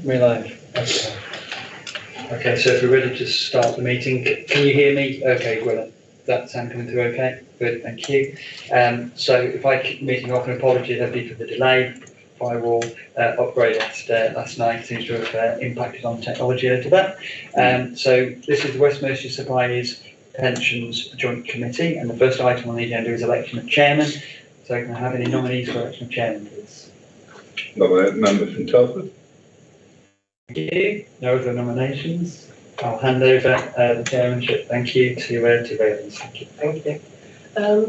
We're live. Okay. Okay, so if we're ready to start the meeting, can you hear me? Okay, well, that sound coming through okay? Good, thank you. So if I kick the meeting off, and apologies everybody for the delay. Firewall upgrade last night seems to have impacted on technology a little bit. So this is the West Mercia Supplies Pensions Joint Committee, and the first item on the agenda is election of chairman. So can I have any nominees for election of chairman, please? Nominate member from Telford. Thank you. No other nominations. I'll hand over the chairmanship. Thank you to Valence. Thank you. Thank you.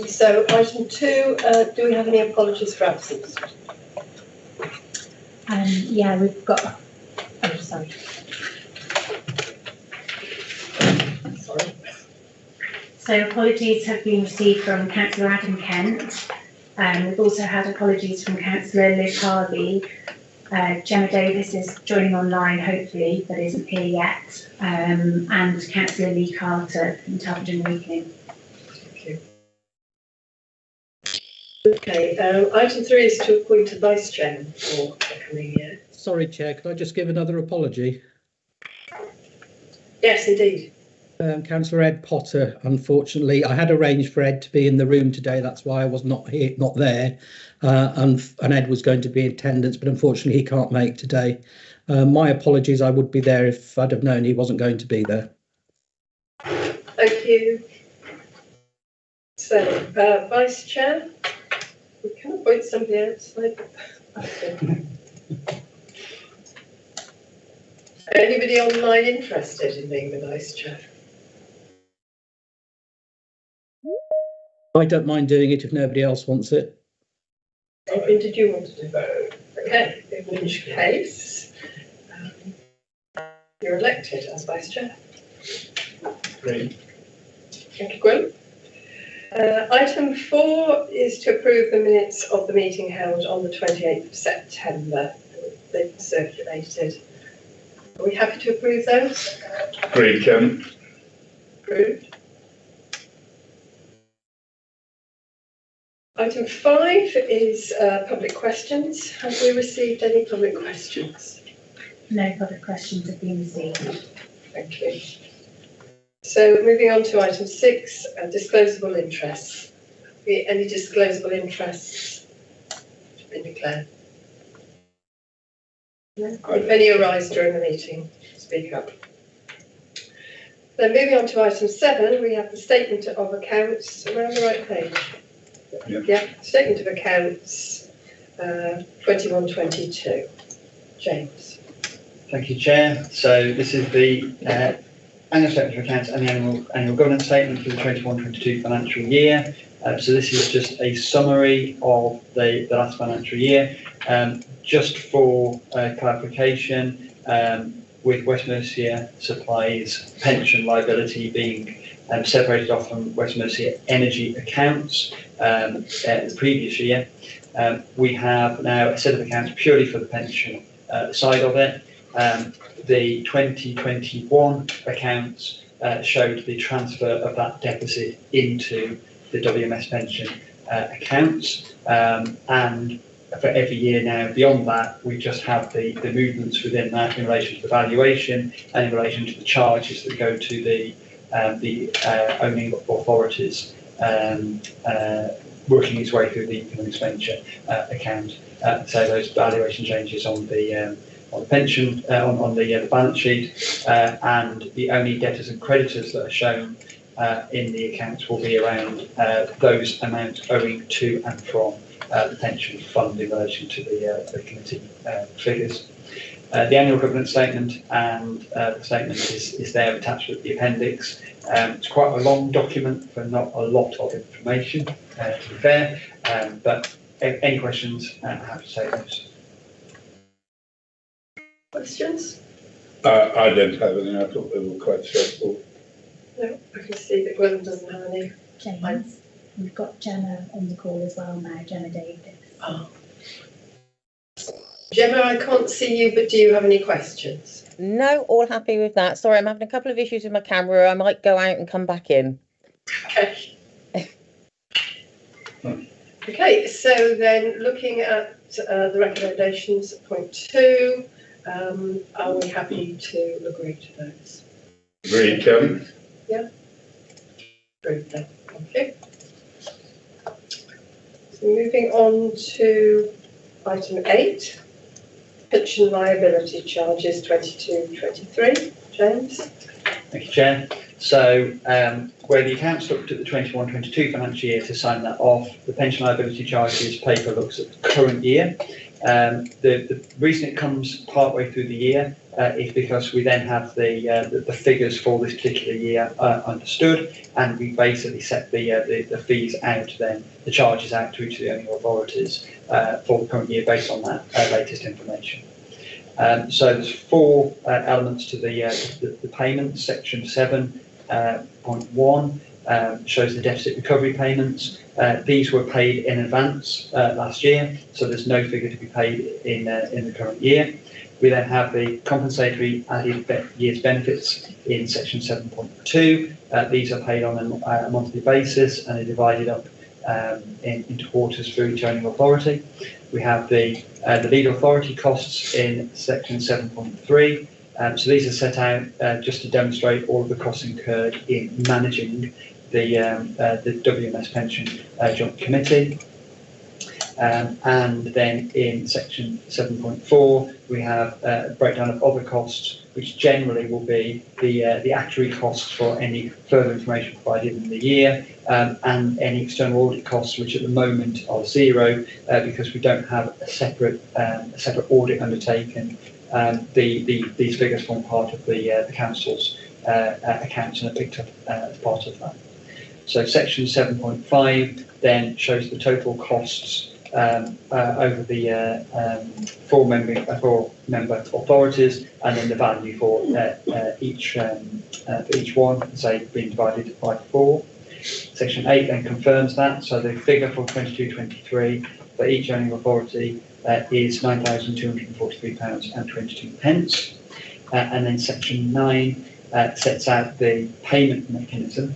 So item 2, do we have any apologies for absence? Yeah, we've got. Oh, sorry. Sorry. So apologies have been received from Councillor Adam Kent. We've also had apologies from Councillor Liz Harvey. Gemma Davis is joining online, hopefully, but isn't here yet. And Councillor Lee Carter from Telford and Weekling. Thank you. Okay, item 3 is to appoint a vice chairman for the coming year. Sorry, Chair, could I just give another apology? Yes, indeed. Councillor Ed Potter, unfortunately, I had arranged for Ed to be in the room today. That's why I was not there. And Ed was going to be in attendance, but unfortunately he can't make today. My apologies, I would be there if I'd have known he wasn't going to be there. Thank you. So, vice chair, we can appoint somebody else. Anybody online interested in being the vice chair? I don't mind doing it if nobody else wants it. Robin, did you want to do that? Okay, in which case, you're elected as vice chair. Great. Thank you, Gwen. Item 4 is to approve the minutes of the meeting held on the 28th of September. They've been circulated. Are we happy to approve those? Agreed, Chairman. Approved. Item 5 is public questions. Have we received any public questions? No public questions have been received. Thank you. So moving on to item 6, disclosable interests. Any disclosable interests been declared? No? If any arise during the meeting, speak up. Then moving on to item 7, we have the statement of accounts. We're on the right page. Yeah, statement of accounts 21-22. James. Thank you, Chair. So this is the annual statement of accounts and the annual governance statement for the 21-22 financial year. So this is just a summary of the last financial year. Just for clarification, with West Mercia Supplies pension liability being separated off from West Mercia energy accounts the previous year, we have now a set of accounts purely for the pension side of it. The 2021 accounts showed the transfer of that deficit into the WMS pension accounts, and for every year now beyond that, we just have the movements within that in relation to the valuation and in relation to the charges that go to the owning authorities working its way through the income and expenditure account. So those valuation changes on the pension, on the balance sheet, and the only debtors and creditors that are shown in the accounts will be around those amounts owing to and from the pension fund in relation to the committee figures. The annual governance statement and the statement is there attached with the appendix. It's quite a long document for not a lot of information, to be fair, but any questions, I have to say those. Questions? I don't have any. I thought they were quite straightforward. No, I can see that Gwen doesn't have any. James, we've got Gemma on the call as well now, Gemma Davis. Oh. Gemma, I can't see you, but do you have any questions? No, all happy with that. Sorry, I'm having a couple of issues with my camera. I might go out and come back in. Okay. Okay, so then looking at the recommendations at point 2, are we happy to agree to those? Agreed, Chairman. Approved then, thank you. So moving on to item 8, pension liability charges 22-23. James? Thank you, Chair. So where the accounts looked at the 21-22 financial year to sign that off, the pension liability charges paper looks at the current year. The reason it comes partway through the year is because we then have the figures for this particular year understood, and we basically set the fees out, then the charges out to each of the owning authorities for the current year based on that latest information. So there's 4 elements to the payments. Section 7.1 shows the deficit recovery payments. These were paid in advance last year, so there's no figure to be paid in the current year. We then have the compensatory added year's benefits in section 7.2. These are paid on a monthly basis and are divided up into quarters for each owning authority. We have the lead authority costs in section 7.3. So these are set out just to demonstrate all of the costs incurred in managing the WMS Pension Joint Committee. And then in section 7.4, we have a breakdown of other costs, which generally will be the actuary costs for any further information provided in the year, and any external audit costs, which at the moment are 0 because we don't have a separate audit undertaken. These figures form part of the council's accounts and are picked up as part of that. So section 7.5 then shows the total costs over the 4 member authorities, and then the value for each one, say being divided by 4. Section 8 then confirms that, so the figure for 22-23 for each owning authority is £9,243.22. And then section 9 sets out the payment mechanism,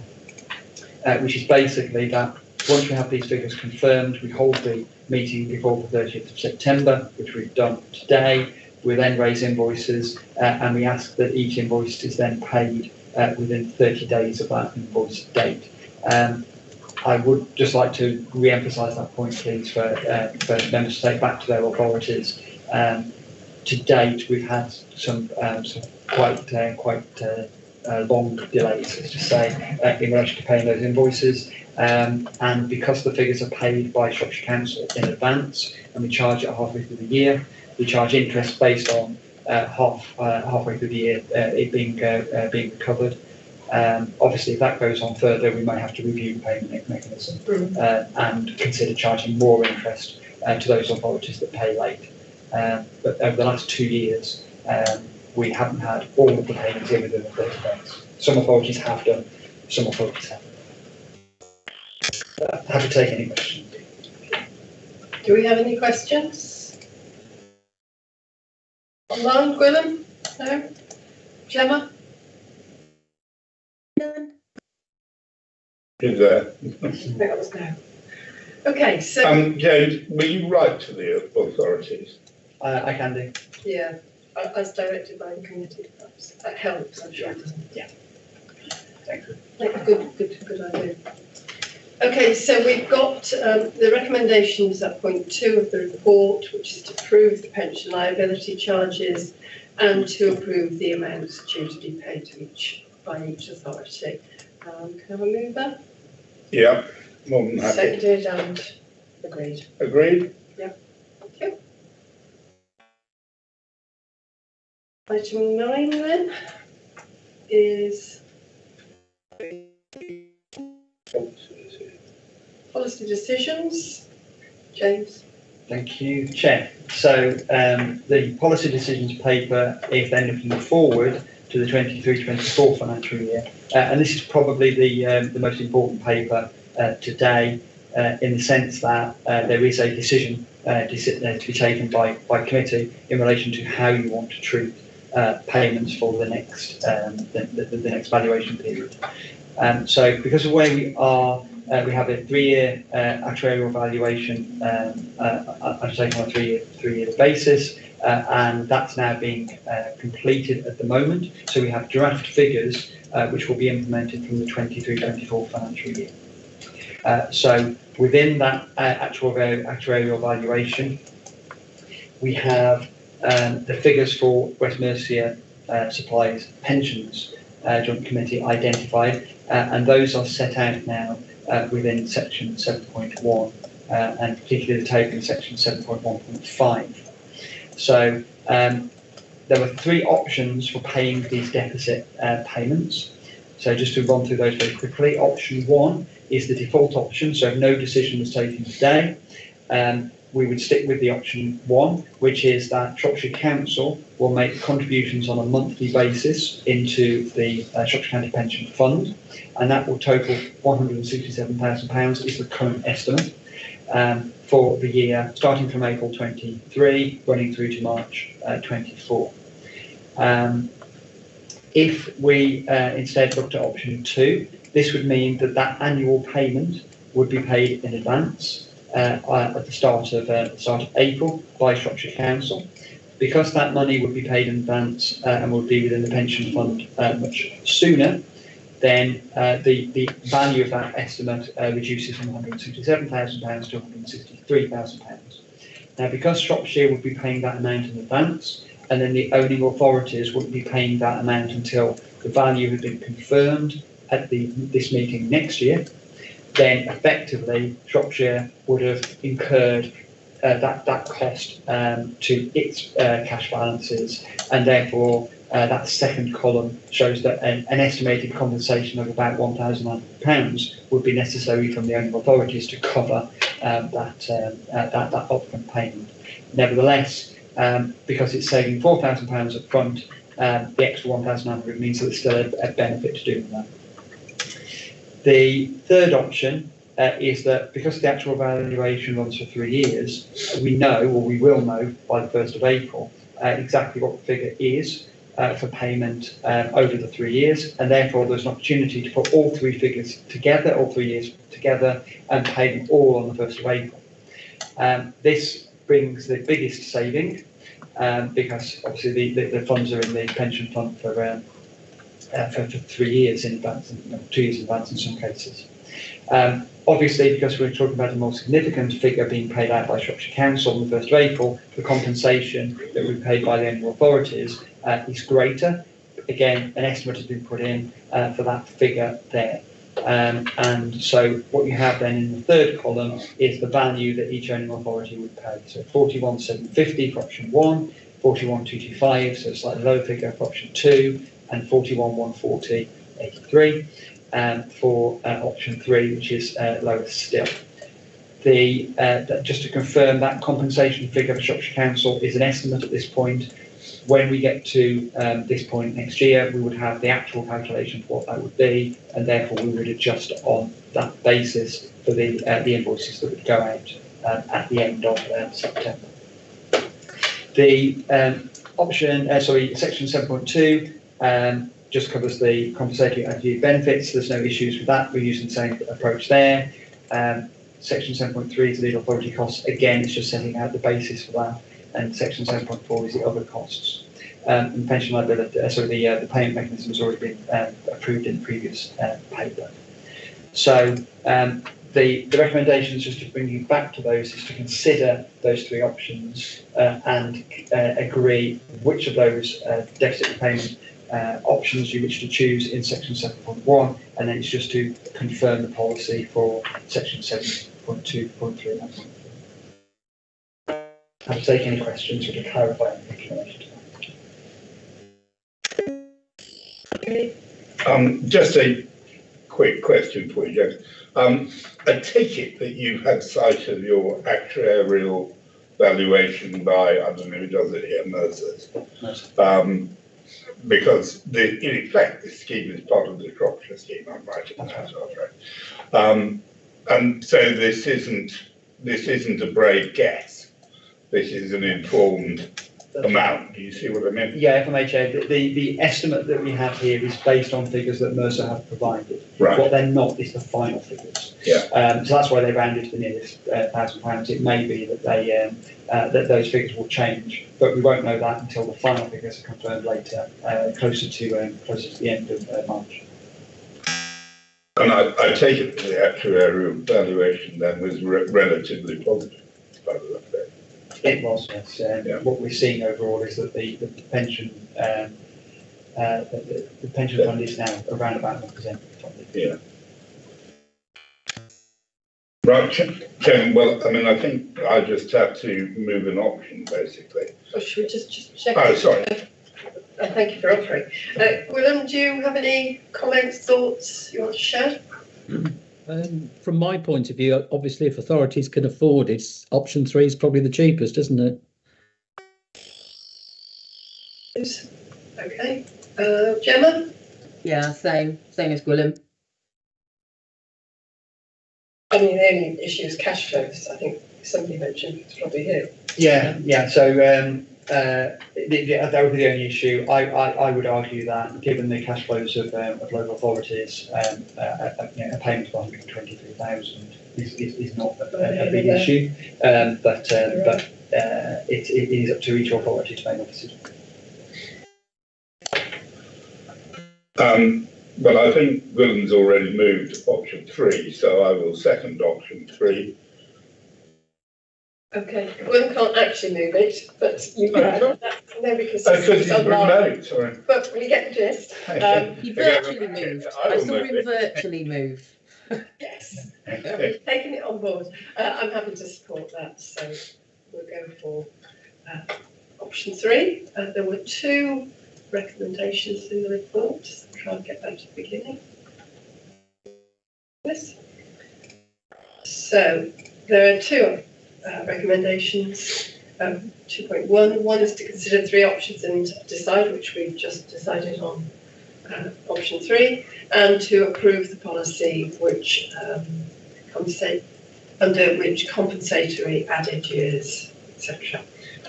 which is basically that once we have these figures confirmed, we hold the meeting before the 30th of September, which we've done today. We then raise invoices and we ask that each invoice is then paid within 30 days of that invoice date. I would just like to re-emphasise that point, please, for members to take back to their authorities. To date, we've had some quite long delays, let's just say, in relation to paying those invoices. And because the figures are paid by Shropshire Council in advance, and we charge it halfway through the year, we charge interest based on halfway through the year it being recovered. Obviously, if that goes on further, we may have to review the payment mechanism and consider charging more interest to those authorities that pay late. But over the last 2 years, we haven't had all of the payments in within the 30 days. Some authorities have done, some authorities haven't. Happy to take any questions. Do we have any questions? Online, Gwilym? No? Gemma? None. Is there? That was no. Okay, so James, will you write to the authorities? I can do. yeah, as directed by the committee, perhaps that helps. I'm sure. Yeah. Thank you. Good idea. Okay, so we've got the recommendations at point 2 of the report, which is to approve the pension liability charges and to approve the amounts due to be paid to each authority. Can I have a mover? Yeah, more than happy. Seconded and agreed. Agreed? Thank you. Item 9 then is policy decisions. James. Thank you, Chair. So the policy decisions paper is then looking forward to the 23-24 financial year, and this is probably the most important paper today, in the sense that there is a decision to be taken by committee in relation to how you want to treat payments for the next the next valuation period. So because of where we are, we have a 3-year actuarial valuation undertaken on a three-year basis, and that's now being completed at the moment. So we have draft figures which will be implemented from the 23-24 financial year. So within that actuarial valuation, we have the figures for West Mercia Supplies Pensions Joint Committee identified, and those are set out now within section 7.1, and particularly the table in section 7.1.5. So there were 3 options for paying these deficit payments. So just to run through those very quickly, option 1 is the default option. So if no decision was taken today, we would stick with the option 1, which is that Shropshire Council will make contributions on a monthly basis into the Shropshire County Pension Fund, and that will total £167,000 is the current estimate for the year starting from April 23, running through to March 24. If we instead looked at option 2, this would mean that that annual payment would be paid in advance at the start of April by Shropshire Council. Because that money would be paid in advance and would be within the pension fund much sooner, then the value of that estimate reduces from £167,000 to £163,000. Now, because Shropshire would be paying that amount in advance, and then the owning authorities wouldn't be paying that amount until the value had been confirmed at this meeting next year, then effectively Shropshire would have incurred that cost to its cash balances, and therefore that second column shows that an estimated compensation of about £1,900 would be necessary from the owning authorities to cover that upfront payment. Nevertheless, because it's saving £4,000 up front, the extra £1,900 means that there's still a benefit to doing that. The third option is that because the actual valuation runs for 3 years, we know, or we will know by the 1st of April, exactly what the figure is for payment over the 3 years, and therefore there's an opportunity to put all 3 figures together, all 3 years together, and pay them all on the 1st of April. This brings the biggest saving because obviously the funds are in the pension fund for 3 years in advance, and 2 years in advance in some cases. Obviously, because we're talking about a more significant figure being paid out by Shropshire Council on the 1st of April, the compensation that we paid by the owning authorities is greater. Again, an estimate has been put in for that figure there. And so what you have then in the third column is the value that each owning authority would pay. So 41,750 for option 1, 41,225, so a slightly lower figure for option 2, and 41,140.83 for option 3, which is lower still. Just to confirm, that compensation figure for Shropshire Council is an estimate at this point. When we get to this point next year, we would have the actual calculation for what that would be, and therefore we would adjust on that basis for the invoices that would go out at the end of September. The section 7.2 just covers the compensatory attitude benefits. There's no issues with that. We're using the same approach there. Section 7.3 is legal authority costs. Again, it's just setting out the basis for that. And section 7.4 is the other costs. And pension liability, the payment mechanism has already been approved in the previous paper. So the recommendations, just to bring you back to those, is to consider those 3 options and agree which of those deficit repayment options you wish to choose in section 7.1, and then it's just to confirm the policy for section 7.2.3. I'll take any questions or to clarify anything in relation to that. Just a quick question for you, James. I take it that you've had sight of your actuarial valuation by, I don't know who does it here, Mercer's. Because in effect, this scheme is part of the Shropshire scheme, I'm right in that, right? And so this isn't a brave guess. this is an informed amount. Do you see what I mean? Yeah, if I may, Chair, the estimate that we have here is based on figures that Mercia have provided. Right. What they're not is the final figures. Yeah. So that's why they've rounded to the nearest £1,000. It may be that they that those figures will change, but we won't know that until the final figures are confirmed later, closer to the end of March. And I take it that the actuarial valuation then was relatively positive by the look of it. It was, yes. Yeah. What we're seeing overall is that the pension the pension fund is now around about 1% funded. Yeah. Right, Chairman, well, I mean, I think I just have to move an option, basically. Or should we just check? Oh, sorry. Thank you for offering. Willem, do you have any comments, thoughts you want to share? From my point of view, obviously, if authorities can afford it, option 3 is probably the cheapest, isn't it? Okay. Gemma? Yeah, same as Gwilym. I mean, the only issue is cash flows. I think somebody mentioned it's probably here. Yeah. So that would be the only issue. I would argue that given the cash flows of local authorities, a payment of 123,000 is not a big issue. But it is up to each authority to make a decision. Well, I think Willem's already moved option 3, so I will second option 3. Okay. Willem can't actually move it, but you can. No, because Because it's he's online. remote, sorry. But we get the gist. He virtually moved. I saw him virtually move. Yes. We've taken it on board. I'm happy to support that, so we'll go for option 3. There were 2 recommendations in the report. So I'll try and get back to the beginning. Yes. So there are 2 recommendations. 2.1. One is to consider 3 options and decide, which we've just decided on option 3, and to approve the policy which under which compensatory added years, etc.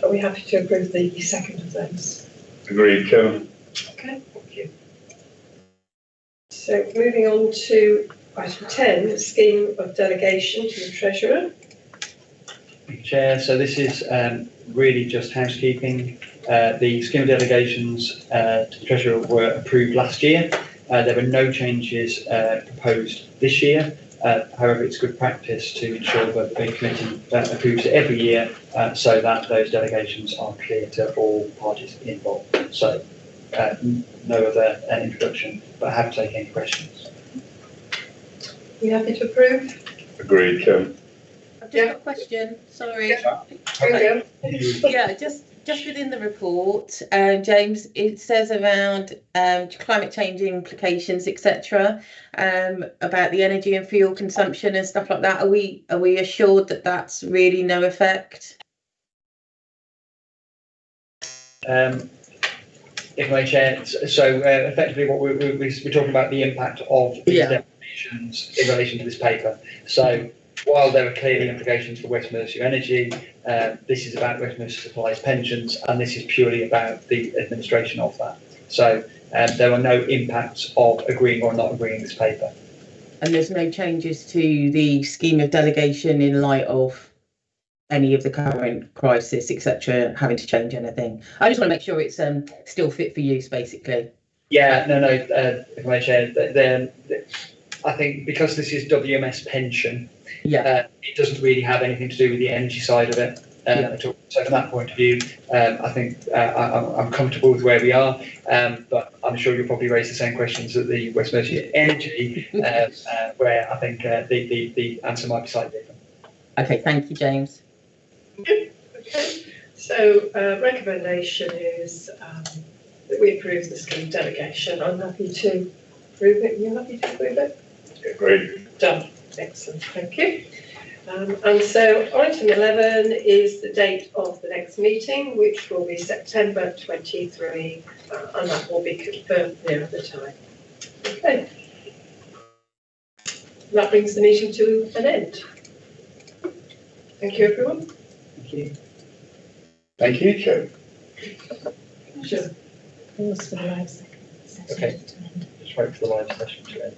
Are we happy to approve the second of those? Agreed, Chairman. Okay, thank you. So moving on to item 10, the scheme of delegation to the Treasurer. Chair, so this is really just housekeeping. The scheme of delegations to the Treasurer were approved last year. There were no changes proposed this year. However, it's good practice to ensure that the committee approves it every year so that those delegations are clear to all parties involved. So no other introduction, but I have to take any questions. Are you happy to approve? Agreed, Chairman. I've just got a question, sorry. There Yeah, just within the report, James, it says around climate change implications, etc., about the energy and fuel consumption and stuff like that. Are we assured that that's really no effect? If I chair, so effectively what we're talking about the impact of these definitions in relation to this paper. So while there are clearly implications for West Mercia Energy, this is about West Mercia Supply's pensions, and this is purely about the administration of that. So there are no impacts of agreeing or not agreeing this paper. And there's no changes to the scheme of delegation in light of any of the current crisis, etc., having to change anything. I just want to make sure it's still fit for use, basically. Yeah, no, if I chair, I think because this is WMS pension, it doesn't really have anything to do with the energy side of it at all. So from that point of view, I think I'm comfortable with where we are, but I'm sure you'll probably raise the same questions at the West Mercia Energy, where I think the answer might be slightly different. Okay, thank you, James. Okay. So recommendation is that we approve the scheme delegation. I'm happy to approve it. Are you happy to approve it? Agreed. Done. Excellent. Thank you. And so item 11 is the date of the next meeting, which will be September 23, and that will be confirmed near the time. Okay. That brings the meeting to an end. Thank you, everyone. Thank you. Thank you, Chair. Sure. Pause for the live session Okay. to end. Just wait for the live session to end.